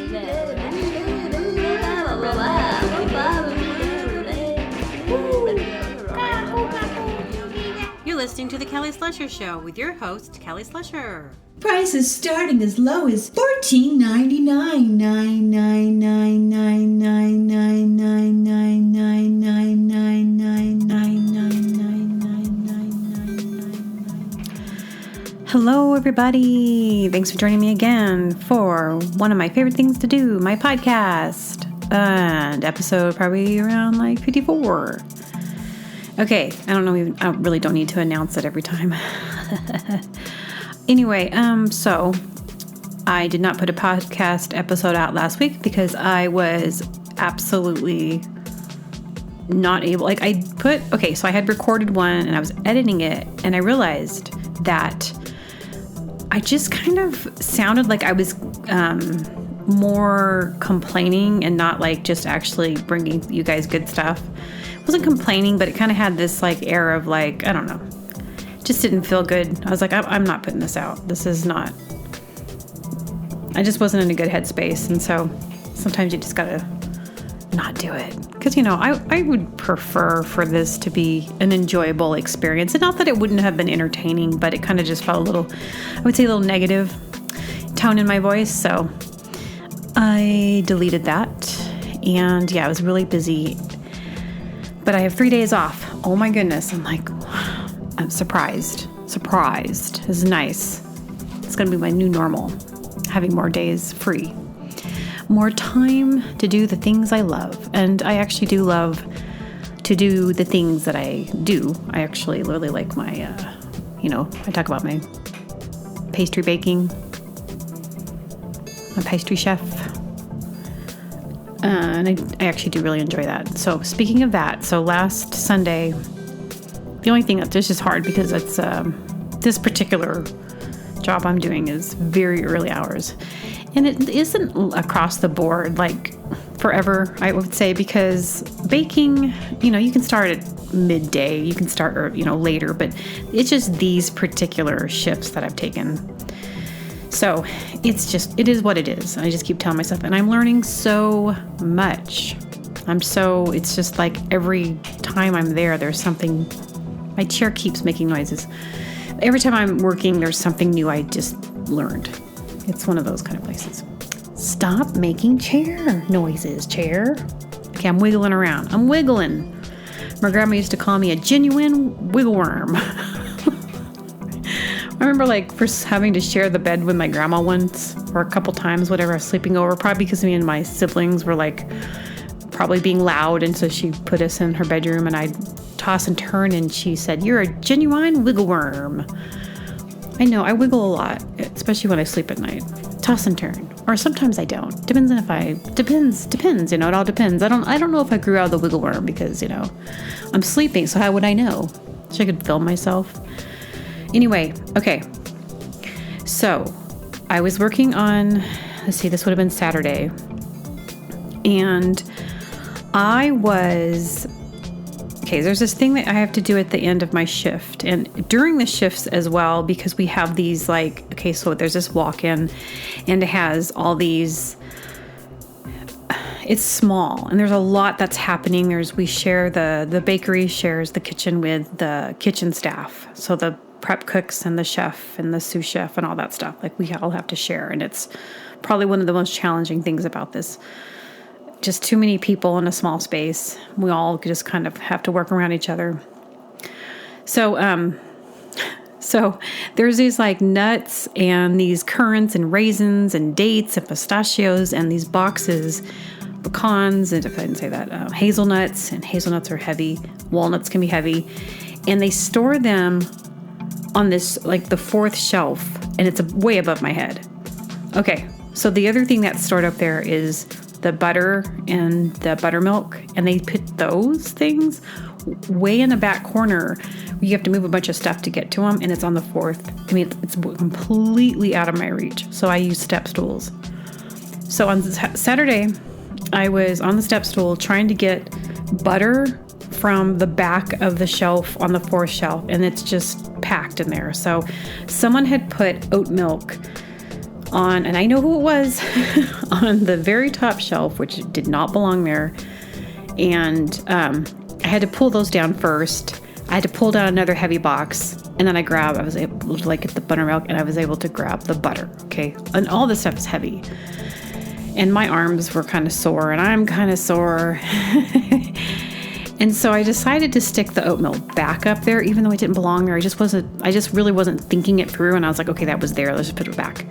You're listening to The Kelly Slusher Show with your host, Kelly Slusher. Prices starting as low as $14.99. Hello, everybody. Thanks for joining me again for one of my favorite things to do, my podcast. And episode probably around like 54. Okay, I really don't need to announce it every time. Anyway, so I did not put a podcast episode out last week because I was absolutely not able, so I had recorded one and I was editing it and I realized that I just kind of sounded like I was more complaining and not like just actually bringing you guys good stuff. I wasn't complaining, but it kind of had this like air of like, I don't know, just didn't feel good. I was like, I'm not putting this out. This is not, I just wasn't in a good headspace. And so sometimes you just gotta not do it. Because, I would prefer for this to be an enjoyable experience. And not that it wouldn't have been entertaining, but it kind of just felt a little negative tone in my voice. So I deleted that. And yeah, I was really busy. But I have 3 days off. Oh my goodness. I'm like, I'm surprised. This is nice. It's going to be my new normal. Having more days free. More time to do the things I love. And I actually do love to do the things that I do. I actually really like my, I talk about my pastry baking. I'm a pastry chef. And I actually do really enjoy that. So speaking of that, so last Sunday, the only thing this is hard because it's this particular job I'm doing is very early hours. And it isn't across the board like forever, I would say, because baking, you can start at midday, you can start later, but it's just these particular shifts that I've taken. So it is what it is. I just keep telling myself, and I'm learning so much. It's just like every time I'm there, there's something, my chair keeps making noises. Every time I'm working, there's something new I just learned. It's one of those kind of places. Stop making chair noises, chair. Okay, I'm wiggling around. I'm wiggling. My grandma used to call me a genuine wiggle worm. I remember first having to share the bed with my grandma once, or a couple times, whatever, I was sleeping over, probably because me and my siblings were probably being loud, and so she put us in her bedroom, and I'd toss and turn, and she said, "You're a genuine wiggle worm." I know, I wiggle a lot, especially when I sleep at night. Toss and turn. Or sometimes I don't. Depends, it all depends. I don't know if I grew out of the wiggle worm because, I'm sleeping, so how would I know? So I could film myself. Anyway, okay. So, I was working on, this would have been Saturday. And there's this thing that I have to do at the end of my shift and during the shifts as well, because we have these so there's this walk-in and it has all these, it's small and there's a lot that's happening. We share the bakery shares the kitchen with the kitchen staff. So the prep cooks and the chef and the sous chef and all that stuff, we all have to share. And it's probably one of the most challenging things about this. Just too many people in a small space. We all just kind of have to work around each other. So there's these nuts and these currants and raisins and dates and pistachios and these boxes, pecans, and if I didn't say that, hazelnuts, and hazelnuts are heavy. Walnuts can be heavy. And they store them on this, the fourth shelf, and it's way above my head. Okay, so the other thing that's stored up there is the butter and the buttermilk, and they put those things way in the back corner. You have to move a bunch of stuff to get to them, and it's on the fourth. It's completely out of my reach, so I use step stools. So on Saturday, I was on the step stool trying to get butter from the back of the shelf on the fourth shelf, and it's just packed in there. So someone had put oat milk and I know who it was, on the very top shelf, which did not belong there. And I had to pull those down first. I had to pull down another heavy box, and then I was able to get the buttermilk, and I was able to grab the butter, okay? And all this stuff is heavy. And my arms were kind of sore, and I'm kind of sore. And so I decided to stick the oat milk back up there, even though it didn't belong there. I just really wasn't thinking it through, and I was like, okay, that was there. Let's just put it back.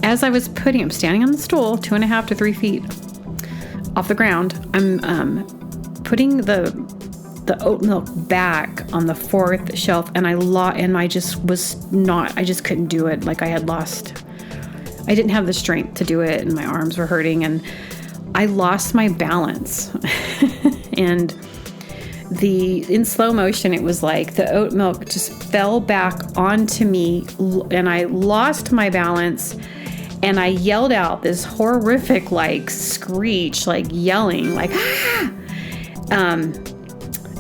As I was I'm standing on the stool, 2.5 to 3 feet off the ground. I'm putting the oat milk back on the 4th shelf, and I just couldn't do it. Like I didn't have the strength to do it, and my arms were hurting, and I lost my balance. And in slow motion, it was like the oat milk just fell back onto me, and I lost my balance, and I yelled out this horrific like screech, like yelling, like ah!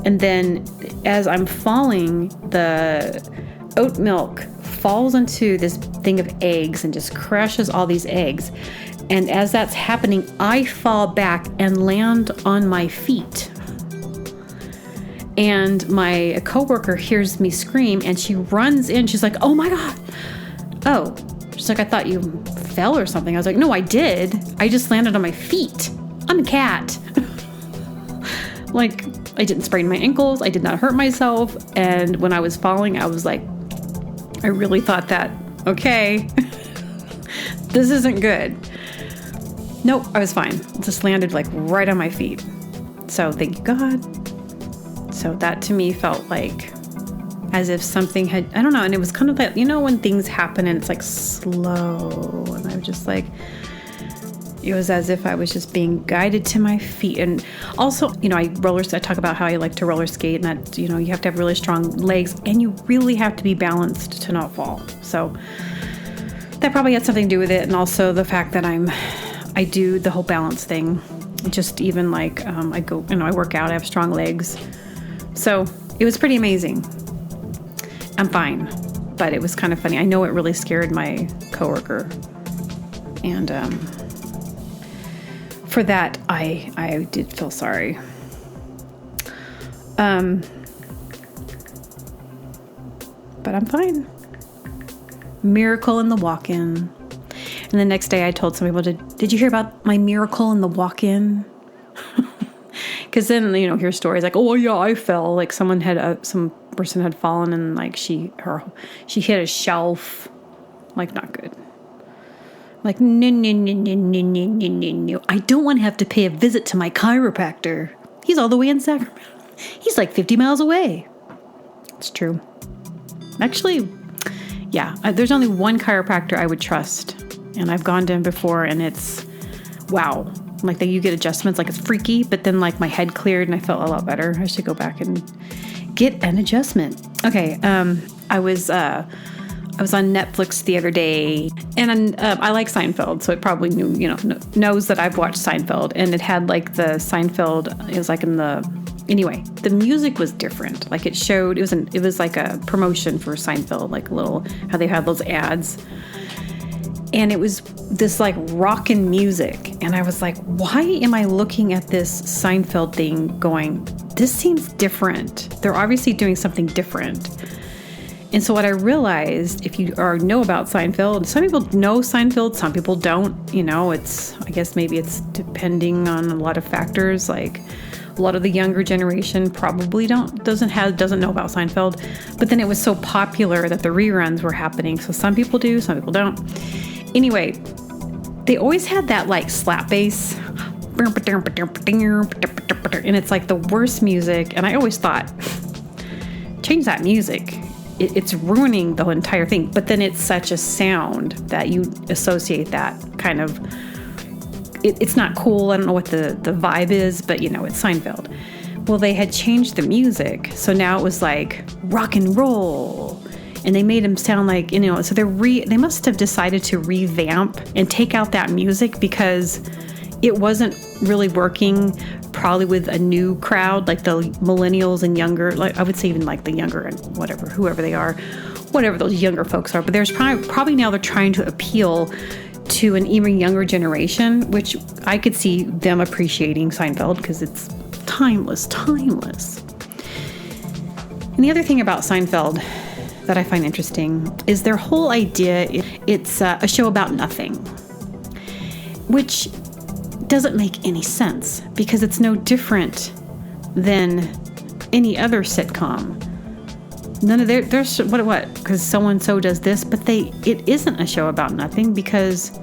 And then as I'm falling, the oat milk falls into this thing of eggs and just crushes all these eggs. And as that's happening, I fall back and land on my feet. And my coworker hears me scream, and she runs in. She's like, "Oh my God." Oh, she's like, "I thought you fell or something." I was like, "No, I did. I just landed on my feet. I'm a cat." Like, I didn't sprain my ankles. I did not hurt myself. And when I was falling, I was like, I really thought that, okay, this isn't good. Nope, I was fine. Just landed like right on my feet. So thank you, God. So that to me felt like as if something had, I don't know. And it was kind of like, when things happen and it's like slow. And I was just like, it was as if I was just being guided to my feet. And also, I talk about how I like to roller skate, and that, you have to have really strong legs, and you really have to be balanced to not fall. So that probably had something to do with it. And also the fact that I do the whole balance thing. Just even like, I go, I work out, I have strong legs. So it was pretty amazing. I'm fine, but it was kind of funny. I know it really scared my coworker. And, for that, I did feel sorry. But I'm fine. Miracle in the walk-in. And the next day I told some people, did you hear about my miracle in the walk-in? Because then, hear stories like, oh, yeah, I fell. Like some person had fallen, and like she hit a shelf. Like, not good. Like, no. I don't want to have to pay a visit to my chiropractor. He's all the way in Sacramento. He's like 50 miles away. It's true. Actually, yeah, there's only one chiropractor I would trust. And I've gone to him before, and it's, wow. Like, you get adjustments, like it's freaky, but then like my head cleared and I felt a lot better. I should go back and get an adjustment. Okay, I was on Netflix the other day, and I like Seinfeld, so it probably knows that I've watched Seinfeld, and it had like the Seinfeld, it was like anyway, the music was different. Like it was like a promotion for Seinfeld, like how they had those ads. And it was this like rockin' music. And I was like, why am I looking at this Seinfeld thing going, this seems different. They're obviously doing something different. And so what I realized, if you know about Seinfeld, some people know Seinfeld, some people don't. I guess maybe it's depending on a lot of factors. Like a lot of the younger generation probably doesn't know about Seinfeld. But then it was so popular that the reruns were happening. So some people do, some people don't. Anyway, they always had that like slap bass. And it's like the worst music. And I always thought, change that music. It's ruining the entire thing. But then it's such a sound that you associate that kind of, it's not cool. I don't know what the vibe is, but it's Seinfeld. Well, they had changed the music. So now it was like rock and roll. And they made him sound like, so they must have decided to revamp and take out that music because it wasn't really working probably with a new crowd, like the millennials and younger, like I would say even like the younger and whatever, whoever they are, whatever those younger folks are, but there's probably now they're trying to appeal to an even younger generation, which I could see them appreciating Seinfeld because it's timeless. And the other thing about Seinfeld that I find interesting is their whole idea. It's a show about nothing, which doesn't make any sense because it's no different than any other sitcom. None of there's what because so-and-so does this, but it isn't a show about nothing because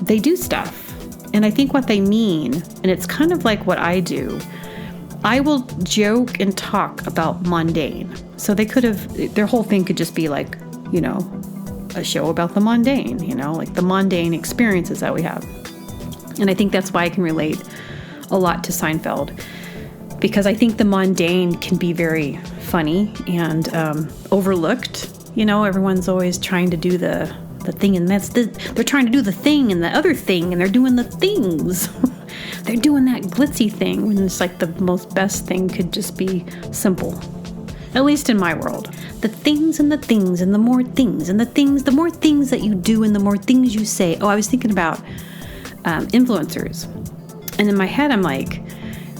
they do stuff. And I think what they mean, and it's kind of like what I do, I will joke and talk about mundane. So their whole thing could just be like, a show about the mundane, like the mundane experiences that we have. And I think that's why I can relate a lot to Seinfeld, because I think the mundane can be very funny and overlooked. Everyone's always trying to do the thing, and they're trying to do the thing and the other thing, and they're doing the things. They're doing that glitzy thing when it's like the most best thing could just be simple. At least in my world. The things and the things and the more things and the things, the more things that you do and the more things you say. Oh, I was thinking about influencers. And in my head, I'm like,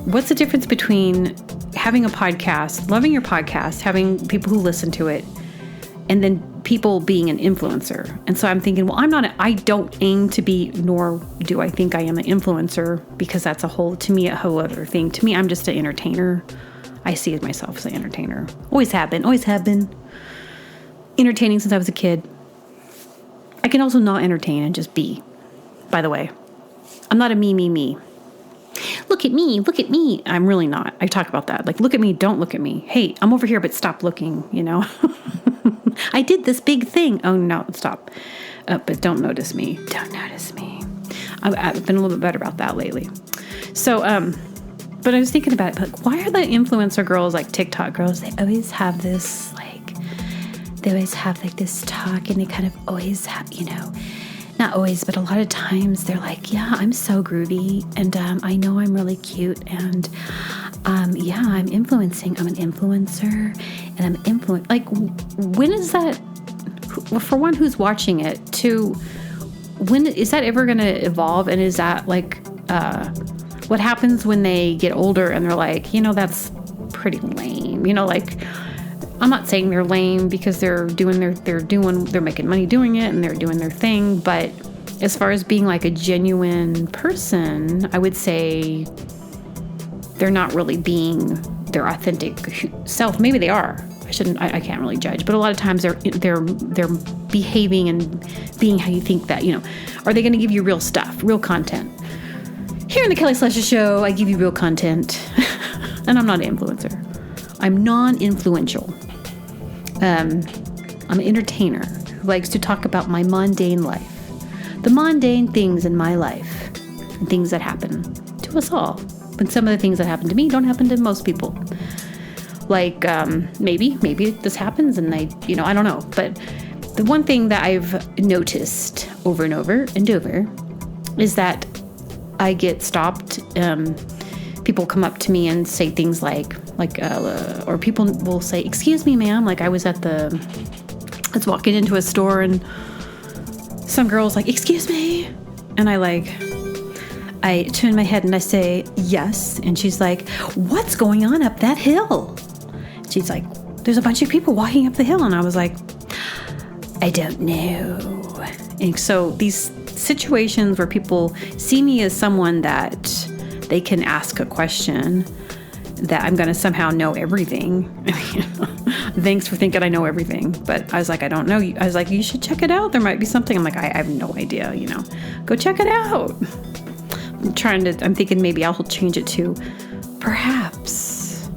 what's the difference between having a podcast, loving your podcast, having people who listen to it, and then people being an influencer? And so I'm thinking, well, I don't aim to be, nor do I think I am an influencer, because that's a whole other thing. To me, I'm just an entertainer. I see myself as an entertainer. Always have been. Entertaining since I was a kid. I can also not entertain and just be, by the way. I'm not a me. Look at me. I'm really not. I talk about that. Like, look at me, don't look at me. Hey, I'm over here, but stop looking, I did this big thing. Oh, no, stop. But don't notice me. I've been a little bit better about that lately. So, but I was thinking about it, like, why are the influencer girls, like TikTok girls, they always have this, this talk, and they kind of always have, not always, but a lot of times they're like, yeah, I'm so groovy, and I know I'm really cute, and I'm influencing. I'm an influencer, and I'm like, when is that, for one who's watching it, to when is that ever going to evolve? And is that like what happens when they get older and they're like, that's pretty lame, like, I'm not saying they're lame because they're making money doing it and they're doing their thing. But as far as being like a genuine person, I would say they're not really being their authentic self. Maybe they are. I can't really judge. But a lot of times they're behaving and being how you think that, are they going to give you real stuff, real content? Here in the Kelly Slasher Show, I give you real content. And I'm not an influencer. I'm non-influential. I'm an entertainer who likes to talk about my mundane life. The mundane things in my life. And things that happen to us all. But some of the things that happen to me don't happen to most people. Like, maybe this happens and I don't know. But the one thing that I've noticed over and over is that I get stopped. People come up to me and say things like, or people will say, "Excuse me, ma'am." Like, I was walking into a store and some girl's like, "Excuse me," and I turn my head and I say, "Yes," and she's like, "What's going on up that hill?" She's like, "There's a bunch of people walking up the hill," and I was like, "I don't know." And so these situations where people see me as someone that they can ask a question, that I'm going to somehow know everything. Thanks for thinking I know everything. But I was like, I don't know. I was like, you should check it out. There might be something. I'm like, I have no idea, Go check it out. I'm thinking maybe I'll change it to perhaps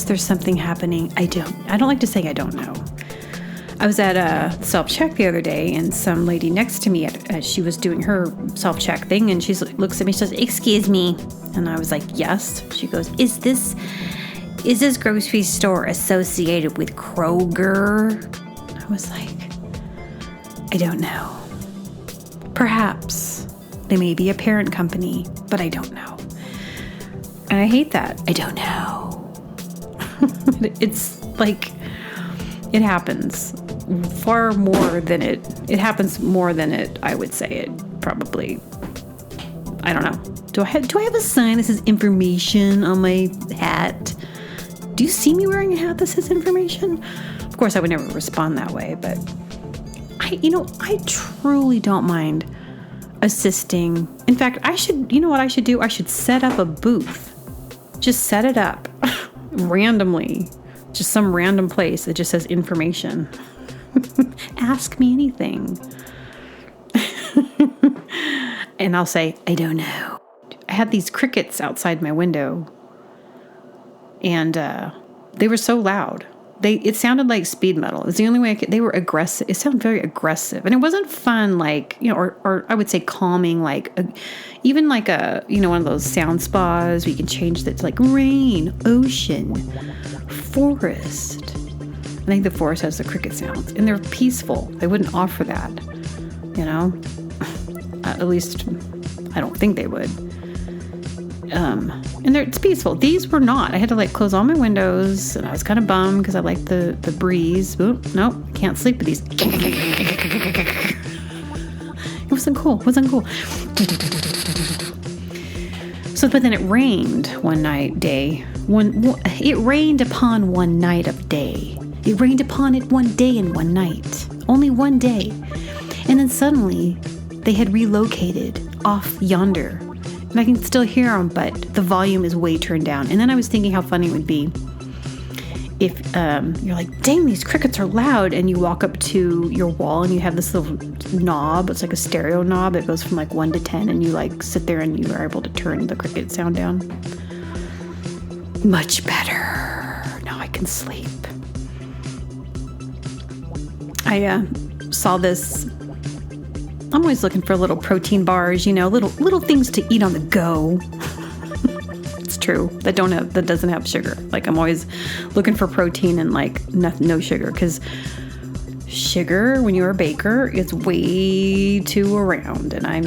there's something happening. I don't like to say I don't know. I was at a self-check the other day, and some lady next to me, she was doing her self-check thing, and she looks at me, she says, "Excuse me." And I was like, "Yes." She goes, Is this grocery store associated with Kroger?" I was like, I don't know. Perhaps. They may be a parent company, but I don't know. And I hate that. I don't know. It's like, it happens far more than it happens more than I would say it probably. I don't know. Do I have a sign that says information on my hat? Do you see me wearing a hat that says information? Of course, I would never respond that way, but I truly don't mind assisting. In fact, you know what I should do? I should set up a booth. Just set it up randomly. Just some random place that just says information. Ask me anything. And I'll say, I don't know. I had these crickets outside my window, and they were so loud. It sounded like speed metal. It was the only way they were aggressive. It sounded very aggressive, and it wasn't fun, like, or I would say calming, like even like one of those sound spas where you can change that to like rain, ocean, forest. I think the forest has the cricket sounds, and they're peaceful. They wouldn't offer that, At least, I don't think they would. And it's peaceful. These were not. I had to close all my windows, and I was kind of bummed because I like the breeze. Ooh, nope, can't sleep with these. It wasn't cool. So, but then it rained one day. It rained upon one night of day. It rained upon it one day and one night. Only one day. And then suddenly, they had relocated off yonder. And I can still hear them, but the volume is way turned down. And then I was thinking how funny it would be if you're like, dang, these crickets are loud. And you walk up to your wall and you have this little knob. It's like a stereo knob. It goes from 1 to 10. And you sit there and you are able to turn the cricket sound down. Much better. Now I can sleep. I saw this. I'm always looking for little protein bars, little things to eat on the go. It's true. That doesn't have sugar. I'm always looking for protein and no sugar, because sugar when you're a baker is way too around. And I'm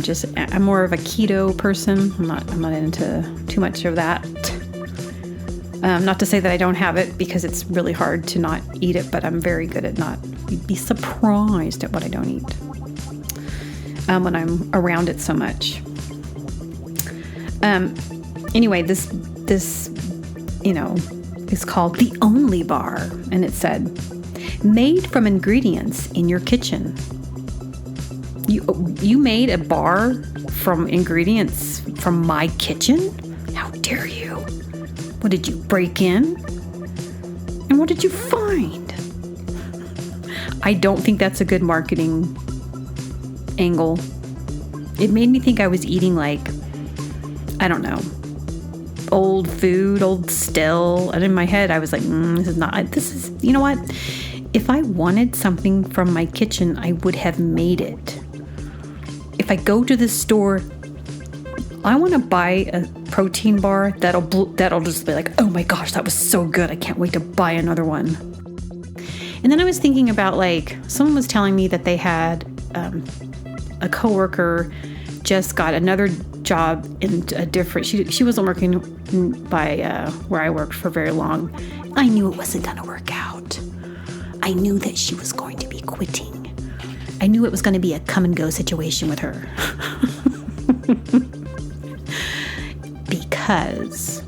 more of a keto person. I'm not into too much of that. Not to say that I don't have it, because it's really hard to not eat it, but I'm very good at not. You'd be surprised at what I don't eat. When I'm around it so much. Anyway, this is called The Only Bar, and it said, made from ingredients in your kitchen. You made a bar from ingredients from my kitchen? How dare you? What did you break in? And what did you find? I don't think that's a good marketing angle. It made me think I was eating I don't know, old food, old still. And in my head, I was like, this is, you know what? If I wanted something from my kitchen, I would have made it. If I go to the store, I want to buy a protein bar that'll just be like, oh my gosh, that was so good. I can't wait to buy another one. And then I was thinking about someone was telling me that they had a coworker just got another job in a different. She wasn't working by where I worked for very long. I knew it wasn't going to work out. I knew that she was going to be quitting. I knew it was going to be a come and go situation with her. Because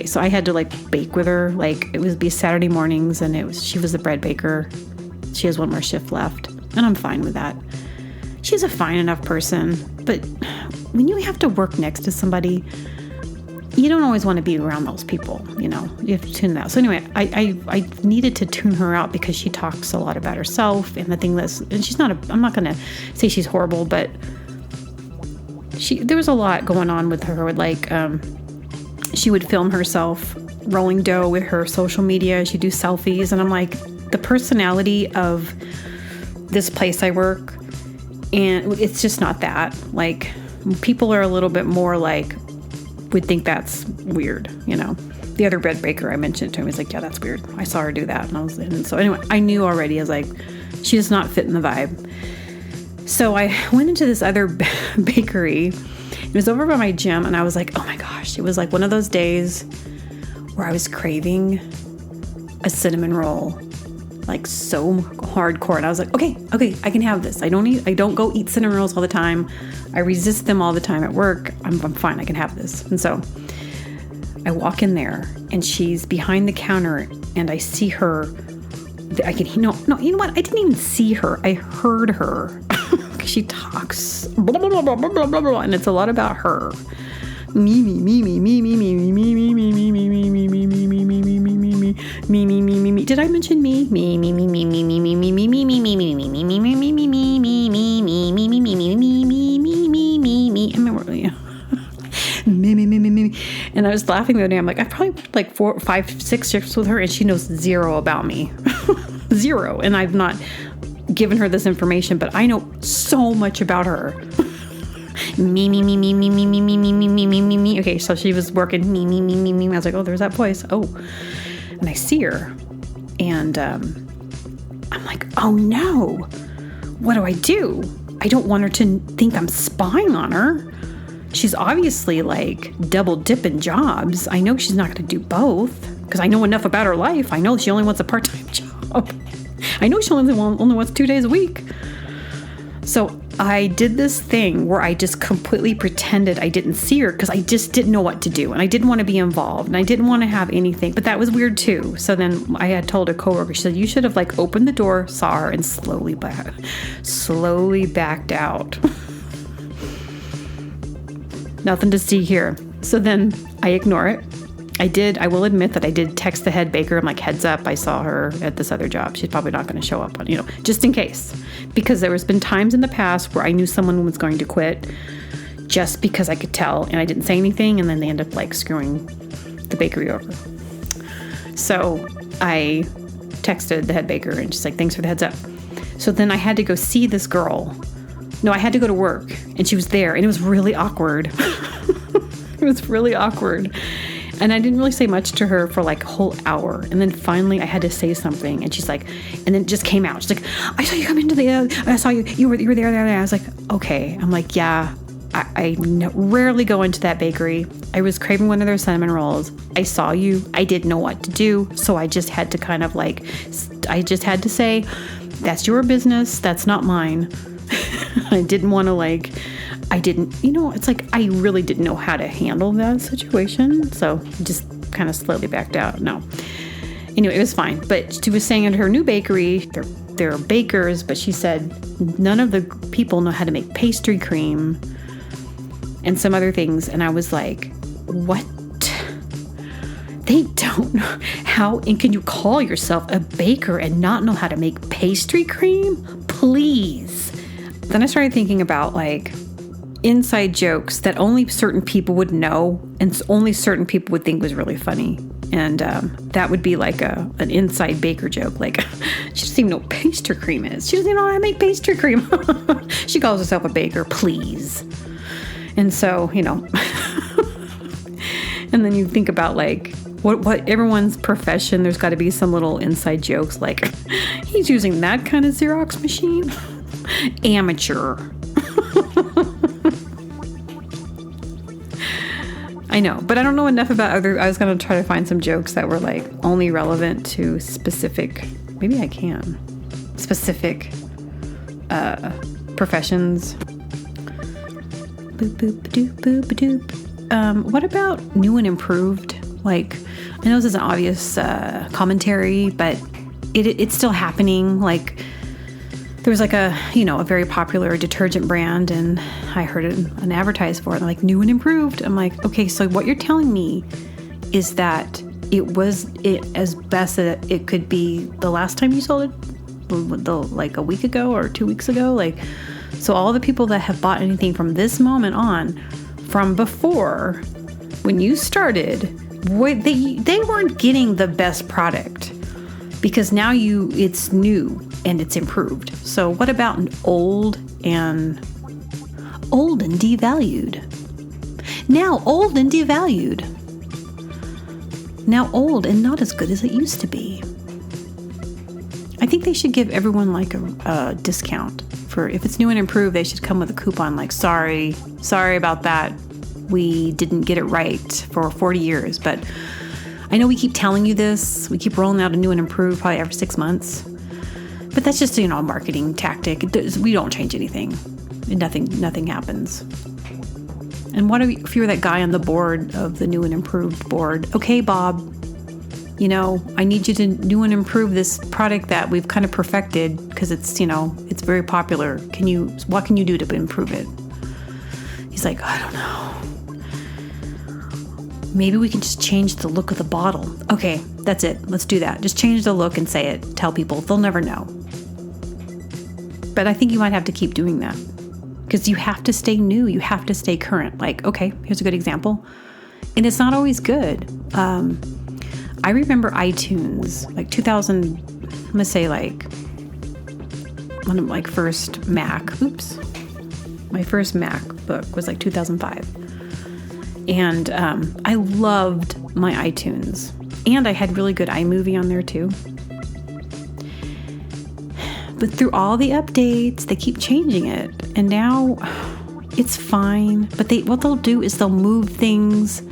so I had to bake with her. It would be Saturday mornings, and she was the bread baker. She has one more shift left, and I'm fine with that. She's a fine enough person, but when you have to work next to somebody, you don't always want to be around those people, you have to tune that out. So anyway, I needed to tune her out because she talks a lot about herself, and and she's I'm not going to say she's horrible, but there was a lot going on with her. She would film herself rolling dough with her social media. She'd do selfies, and I'm like, the personality of this place I work, and it's just not that. People are a little bit more would think that's weird, The other bread baker, I mentioned to him, he's like, yeah, that's weird. I saw her do that, and so anyway, I knew already. I was like, she does not fit in the vibe. So I went into this other bakery. It was over by my gym, and I was like, oh my gosh, it was one of those days where I was craving a cinnamon roll, like so hardcore. And I was like, okay, I can have this. I don't go eat cinnamon rolls all the time. I resist them all the time at work. I'm fine. I can have this. And so I walk in there and she's behind the counter and I see her. You know what? I didn't even see her. I heard her. She talks blah, blah, blah, blah, blah, blah, blah, and it's a lot about her. Me. Did I mention me? Me. And I was laughing the other day. I'm like, I've probably put like 4, 5, 6 shifts with her, and she knows zero about me. Zero. And I've not given her this information, but I know so much about her. Me. Okay, so she was working me. I was like, oh, there's that voice. Oh, and I see her, and I'm like, oh no, what do? I don't want her to think I'm spying on her. She's obviously like double dipping jobs. I know she's not going to do both because I know enough about her life. I know she only wants a part-time job. I know she only wants 2 days a week. So I did this thing where I just completely pretended I didn't see her because I just didn't know what to do. And I didn't want to be involved and I didn't want to have anything. But that was weird too. So then I had told a coworker, she said, you should have like opened the door, saw her, and slowly backed out. Nothing to see here. So then I ignore it. I will admit that I did text the head baker. I'm like, heads up, I saw her at this other job. She's probably not going to show up on, just in case. Because there has been times in the past where I knew someone was going to quit just because I could tell and I didn't say anything, and then they end up like screwing the bakery over. So I texted the head baker and she's like, thanks for the heads up. So then I had to go see this girl. No, I had to go to work and she was there and it was really awkward. It was really awkward. And I didn't really say much to her for like a whole hour. And then finally I had to say something. And she's like, and then it just came out. She's like, I saw you come into I saw you were there. I was like, okay. I'm like, yeah, I rarely go into that bakery. I was craving one of their cinnamon rolls. I saw you. I didn't know what to do. So I just had to kind of like, I just had to say, that's your business. That's not mine. I didn't want to like, it's like I really didn't know how to handle that situation. So just kind of slowly backed out. No. Anyway, it was fine. But she was saying at her new bakery, they're bakers, but she said none of the people know how to make pastry cream and some other things. And I was like, what? They don't know how, and can you call yourself a baker and not know how to make pastry cream? Please. Then I started thinking about like inside jokes that only certain people would know and only certain people would think was really funny. And that would be like an inside baker joke. Like, she doesn't even know what pastry cream is. She doesn't even know how to make pastry cream. She calls herself a baker, please. And so, and then you think about like, what everyone's profession, there's got to be some little inside jokes like, he's using that kind of Xerox machine. Amateur. I know, but I don't know enough about I was going to try to find some jokes that were like only relevant to specific professions. Boop, boop, doop, boop, doop. What about new and improved? Like, I know this is an obvious commentary, but it's still happening. Like, there was like a very popular detergent brand, and I heard an advertised for it. Like, new and improved. I'm like, okay, so what you're telling me is that it was as best as it could be the last time you sold it, like a week ago or 2 weeks ago. Like, so all the people that have bought anything from this moment on, from before when you started, they weren't getting the best product because now it's new and it's improved. So what about an old and devalued? Now old and devalued. Now old and not as good as it used to be. I think they should give everyone like a discount for if it's new and improved. They should come with a coupon like, sorry about that. We didn't get it right for 40 years, but I know we keep telling you this. We keep rolling out a new and improved probably every 6 months. But that's just, a marketing tactic. We don't change anything. Nothing happens. And what if you're that guy on the board of the new and improved board? Okay, Bob, I need you to new and improve this product that we've kind of perfected because it's, it's very popular. What can you do to improve it? He's like, I don't know. Maybe we can just change the look of the bottle. Okay, that's it. Let's do that. Just change the look and say it. Tell people. They'll never know. But I think you might have to keep doing that because you have to stay new. You have to stay current. Like, okay, here's a good example. And it's not always good. I remember iTunes, like 2000, I'm going to say like one of my first Mac. My first MacBook was like 2005. And I loved my iTunes. And I had really good iMovie on there too. But through all the updates, they keep changing it. And now it's fine. But what they'll do is they'll move things.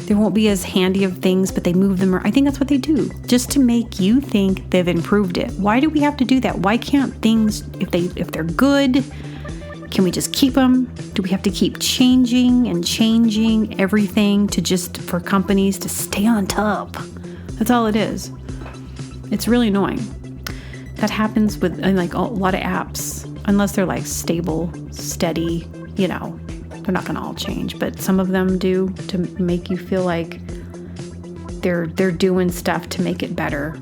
There won't be as handy of things, but they move them. I think that's what they do, just to make you think they've improved it. Why do we have to do that? Why can't things, if they're good, can we just keep them? Do we have to keep changing everything for companies to stay on top? That's all it is. It's really annoying. That happens with like a lot of apps, unless they're like stable, steady, they're not going to all change, but some of them do to make you feel like they're doing stuff to make it better.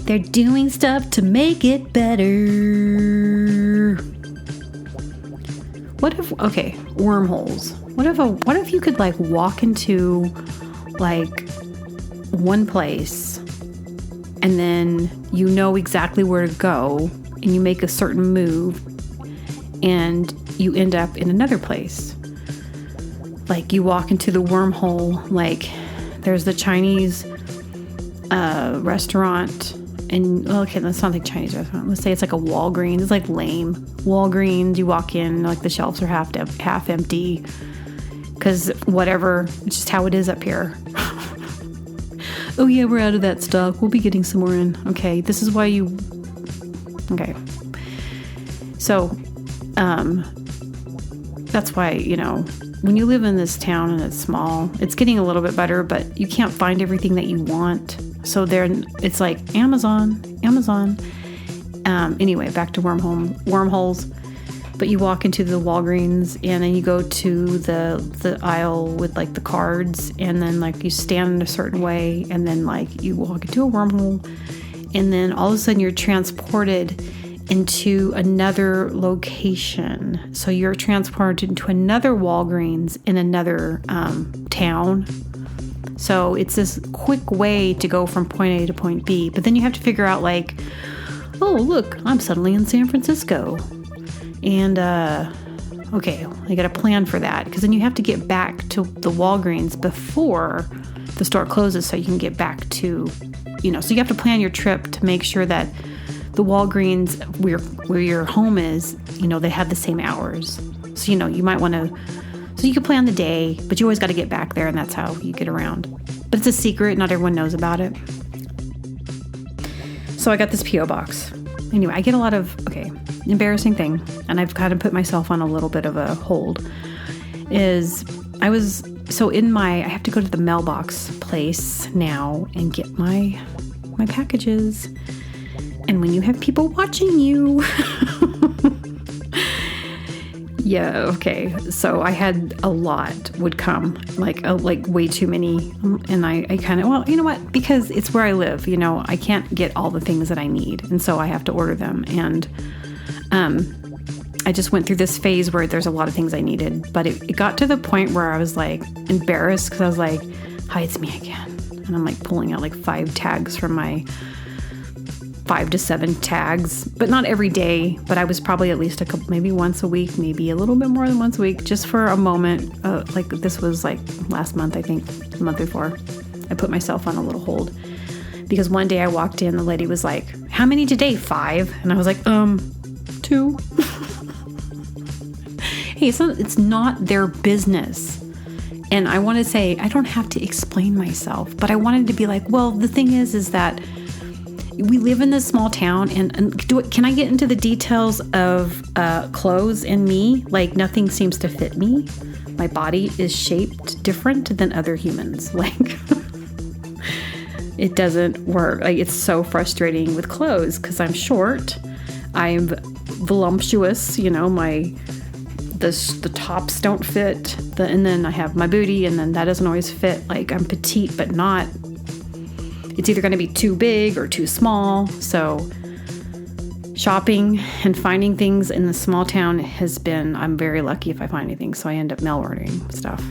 They're doing stuff to make it better. Wormholes. What if you could like walk into like one place and then you know exactly where to go and you make a certain move and you end up in another place. Like you walk into the wormhole, like there's the Chinese restaurant. And okay, let's not think Chinese restaurant. Let's say it's like a Walgreens. It's like lame. Walgreens, you walk in, like the shelves are half empty. Because whatever, it's just how it is up here. Oh yeah, we're out of that stock. We'll be getting some more in. Okay, this is why you... Okay. So, that's why, when you live in this town and it's small, it's getting a little bit better, but you can't find everything that you want. So it's like Amazon. Anyway, back to wormholes. But you walk into the Walgreens and then you go to the aisle with like the cards and then like you stand in a certain way and then like you walk into a wormhole and then all of a sudden you're transported into another location. So you're transported into another Walgreens in another town. So it's this quick way to go from point A to point B. But then you have to figure out like, oh, look, I'm suddenly in San Francisco. And, okay, I got a plan for that. Because then you have to get back to the Walgreens before the store closes so you can get back to, so you have to plan your trip to make sure that the Walgreens where your home is, they have the same hours. So, you might want to... So you can plan the day, but you always got to get back there, and that's how you get around. But it's a secret. Not everyone knows about it. So I got this P.O. box. Anyway, I get a lot of, embarrassing thing, and I've kind of put myself on a little bit of a hold, I have to go to the mailbox place now and get my packages. And when you have people watching you... Yeah, okay. So I had a lot would come, like way too many. And I kind of, well, you know what? Because it's where I live, I can't get all the things that I need. And so I have to order them. And I just went through this phase where there's a lot of things I needed. But it got to the point where I was like embarrassed because I was like, hi, it's me again. And I'm like pulling out like 5 tags from my 5 to 7 tags, but not every day. But I was probably at least a couple, maybe once a week, maybe a little bit more than once a week, just for a moment. Like this was like last month, I think, the month before. I put myself on a little hold because one day I walked in, the lady was like, "How many today? 5?" And I was like, 2. Hey, it's not their business. And I want to say, I don't have to explain myself, but I wanted to be like, well, the thing is that we live in this small town, and can I get into the details of clothes and me? Like, nothing seems to fit me. My body is shaped different than other humans. Like, it doesn't work. Like, it's so frustrating with clothes because I'm short. I'm voluptuous, the tops don't fit, and then I have my booty, and then that doesn't always fit. Like, I'm petite, but not, it's either going to be too big or too small. So shopping and finding things in the small town I'm very lucky if I find anything. So I end up mail ordering stuff.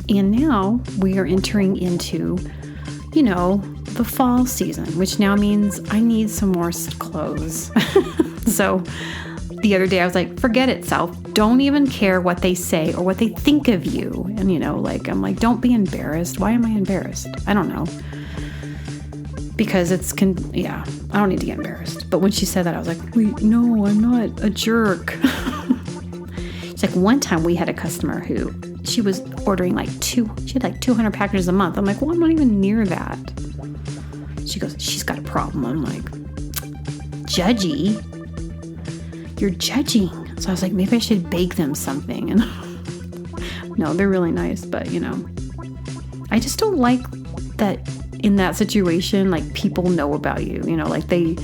And now we are entering into, the fall season, which now means I need some more clothes. So the other day I was like, forget it, self. Don't even care what they say or what they think of you. And, I'm like, don't be embarrassed. Why am I embarrassed? I don't know. Because I don't need to get embarrassed. But when she said that, I was like, wait, no, I'm not a jerk. It's like one time we had a customer who she was ordering she had like 200 packages a month. I'm like, well, I'm not even near that. She goes, she's got a problem. I'm like, judgy? You're judging. So I was like, maybe I should bake them something. And no, they're really nice, but I just don't like that in that situation, like, people know about you, like they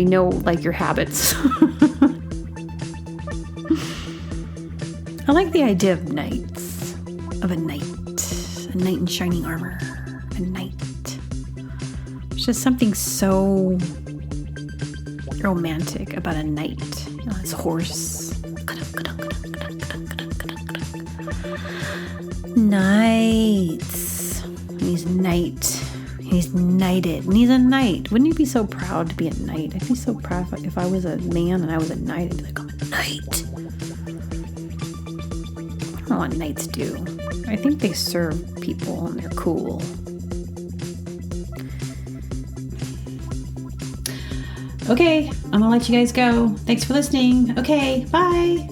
know, like, your habits. I like the idea of knights, a knight in shining armor, a knight. There's just something so romantic about a knight. His horse. Knights. He's knighted. And he's a knight. Wouldn't you be so proud to be a knight? I'd be so proud if I was a man and I was a knight. I'd be like, I'm a knight. I don't know what knights do. I think they serve people and they're cool. Okay, I'm gonna let you guys go. Thanks for listening. Okay, bye.